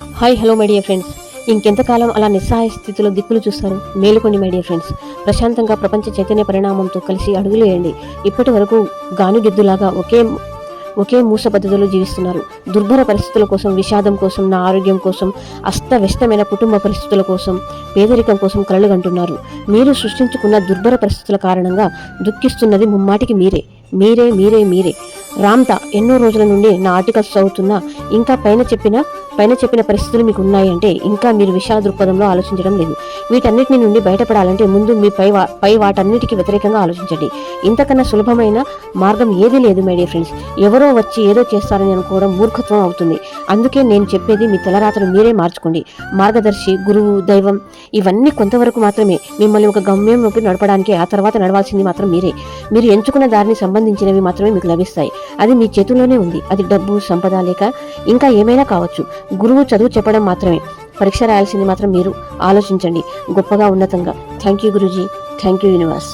Hi hello my dear friends. ఇంకెంతకాలం అలా నిస్సహాయ స్థితిలో దిక్కులు చూస్తారు? మేలుకోండి మై డియర్ ఫ్రెండ్స్. ప్రశాంతంగా ప్రపంచ చైతన్య పరిణామంతో కలిసి అడుగులేయండి. ఇప్పటి వరకు గానుగెద్దులాగా ఒకే మూస పద్ధతిలో జీవిస్తున్నారు. దుర్భర పరిస్థితుల కోసం, విషాదం కోసం, నా ఆరోగ్యం కోసం, అస్తవ్యస్తమైన కుటుంబ పరిస్థితుల కోసం, పేదరికం కోసం కలలుగంటున్నారు. మీరు సృష్టించుకున్న దుర్భర పరిస్థితుల కారణంగా దుఃఖిస్తున్నది ముమ్మాటికి మీరే మీరే మీరే మీరే రామ్తా ఎన్నో రోజుల నుండి నా ఆర్టికల్స్ చదువుతున్నా ఇంకా పైన చెప్పిన పరిస్థితులు మీకు ఉన్నాయంటే ఇంకా మీరు విషాద దృక్పథంలో ఆలోచించడం లేదు. వీటన్నిటిని నుండి బయటపడాలంటే ముందు మీ పై వాటన్నిటికీ వ్యతిరేకంగా ఆలోచించండి. ఇంతకన్నా సులభమైన మార్గం ఏదీ లేదు మై డియర్ ఫ్రెండ్స్. ఎవరో వచ్చి ఏదో చేస్తారని అనుకోవడం మూర్ఖత్వం అవుతుంది. అందుకే నేను చెప్పేది మీ తలరాతను మీరే మార్చుకోండి. మార్గదర్శి, గురువు, దైవం ఇవన్నీ కొంతవరకు మాత్రమే మిమ్మల్ని ఒక గమ్యంలోకి నడపడానికి, ఆ తర్వాత నడవాల్సింది మాత్రం మీరే. మీరు ఎంచుకున్న దారిని సంబంధించినవి మాత్రమే మీకు లభిస్తాయి. అది మీ చేతుల్లోనే ఉంది. అది డబ్బు, సంపద లేక ఇంకా ఏమైనా కావచ్చు. గురువు చదువు చెప్పడం మాత్రమే, పరీక్ష రాయాల్సింది మాత్రం మీరు. ఆలోచించండి గొప్పగా, ఉన్నతంగా. Thank you Guruji. Thank you universe.